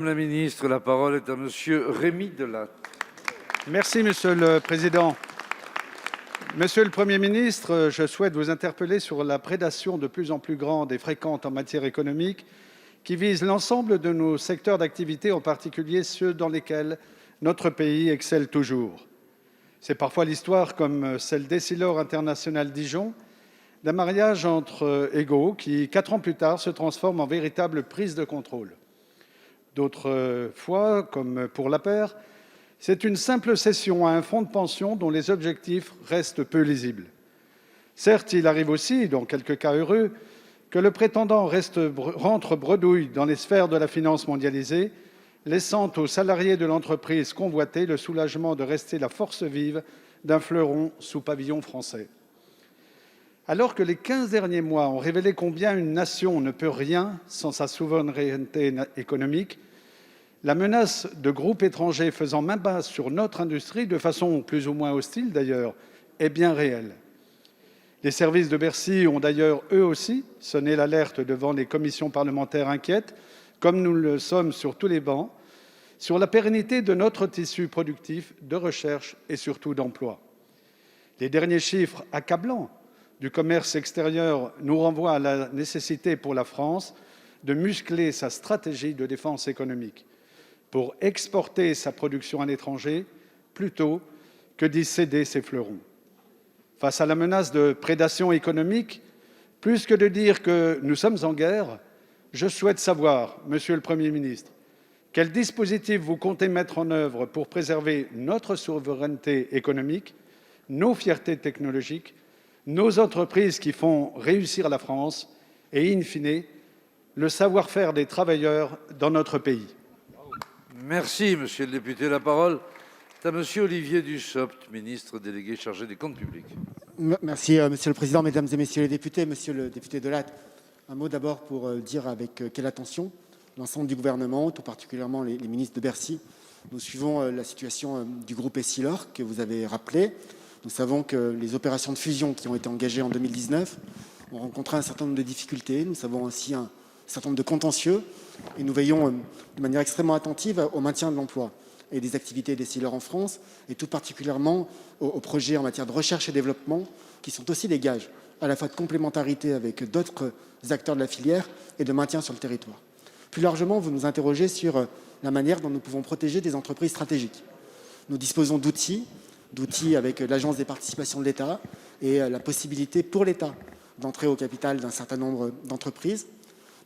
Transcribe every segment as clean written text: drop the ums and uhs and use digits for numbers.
Madame la ministre, la parole est à Monsieur Rémi Delatte. Merci, Monsieur le Président. Monsieur le Premier ministre, je souhaite vous interpeller sur la prédation de plus en plus grande et fréquente en matière économique qui vise l'ensemble de nos secteurs d'activité, en particulier ceux dans lesquels notre pays excelle toujours. C'est parfois l'histoire, comme celle d'Essilor International Dijon, d'un mariage entre égaux qui, 4 ans plus tard, se transforme en véritable prise de contrôle. D'autres fois, comme pour la paire, c'est une simple cession à un fonds de pension dont les objectifs restent peu lisibles. Certes, il arrive aussi, dans quelques cas heureux, que le prétendant rentre bredouille dans les sphères de la finance mondialisée, laissant aux salariés de l'entreprise convoitée le soulagement de rester la force vive d'un fleuron sous pavillon français. Alors que les 15 derniers mois ont révélé combien une nation ne peut rien sans sa souveraineté économique, la menace de groupes étrangers faisant main basse sur notre industrie, de façon plus ou moins hostile d'ailleurs, est bien réelle. Les services de Bercy ont d'ailleurs, eux aussi, sonné l'alerte devant les commissions parlementaires inquiètes, comme nous le sommes sur tous les bancs, sur la pérennité de notre tissu productif, de recherche et surtout d'emploi. Les derniers chiffres accablants du commerce extérieur nous renvoient à la nécessité pour la France de muscler sa stratégie de défense économique pour exporter sa production à l'étranger plutôt que d'y céder ses fleurons. Face à la menace de prédation économique, plus que de dire que nous sommes en guerre, je souhaite savoir, Monsieur le Premier ministre, quel dispositif vous comptez mettre en œuvre pour préserver notre souveraineté économique, nos fiertés technologiques, nos entreprises qui font réussir la France et, in fine, le savoir-faire des travailleurs dans notre pays. Merci, Monsieur le député. La parole est à Monsieur Olivier Dussopt, ministre délégué chargé des comptes publics. Merci, Monsieur le Président, Mesdames et Messieurs les députés. Monsieur le député Delatte, un mot d'abord pour dire avec quelle attention l'ensemble du gouvernement, tout particulièrement les ministres de Bercy, nous suivons la situation du groupe Essilor que vous avez rappelé. Nous savons que les opérations de fusion qui ont été engagées en 2019 ont rencontré un certain nombre de difficultés. Nous savons aussi un certain nombre de contentieux et nous veillons de manière extrêmement attentive au maintien de l'emploi et des activités d'Essilor en France et tout particulièrement aux projets en matière de recherche et développement qui sont aussi des gages à la fois de complémentarité avec d'autres acteurs de la filière et de maintien sur le territoire. Plus largement, vous nous interrogez sur la manière dont nous pouvons protéger des entreprises stratégiques. Nous disposons d'outils avec l'Agence des participations de l'État et la possibilité pour l'État d'entrer au capital d'un certain nombre d'entreprises.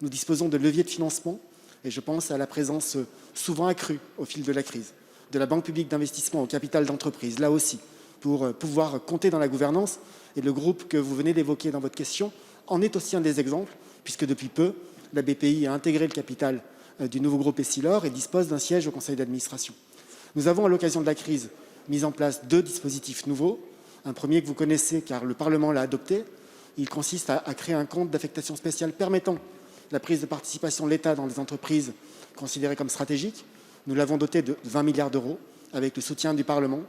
Nous disposons de leviers de financement et je pense à la présence souvent accrue au fil de la crise de la Banque publique d'investissement au capital d'entreprise, là aussi, pour pouvoir compter dans la gouvernance. Et le groupe que vous venez d'évoquer dans votre question en est aussi un des exemples, puisque depuis peu, la BPI a intégré le capital du nouveau groupe Essilor et dispose d'un siège au conseil d'administration. Nous avons, à l'occasion de la crise, mis en place 2 dispositifs nouveaux. Un premier que vous connaissez car le Parlement l'a adopté. Il consiste à créer un compte d'affectation spéciale permettant la prise de participation de l'État dans les entreprises considérées comme stratégiques. Nous l'avons doté de 20 milliards d'euros avec le soutien du Parlement.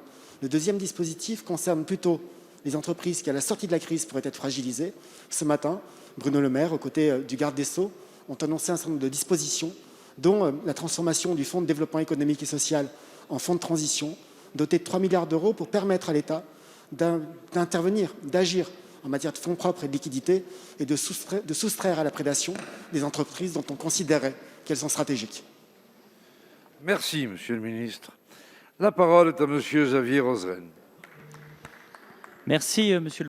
Le deuxième dispositif concerne plutôt les entreprises qui, à la sortie de la crise, pourraient être fragilisées. Ce matin, Bruno Le Maire, aux côtés du garde des Sceaux, ont annoncé un certain nombre de dispositions, dont la transformation du Fonds de développement économique et social en fonds de transition, doté de 3 milliards d'euros pour permettre à l'État d'intervenir, d'agir en matière de fonds propres et de liquidités et de soustraire à la prédation des entreprises dont on considérait qu'elles sont stratégiques. Merci, Monsieur le ministre. La parole est à Monsieur Xavier Roseren. Merci, Monsieur le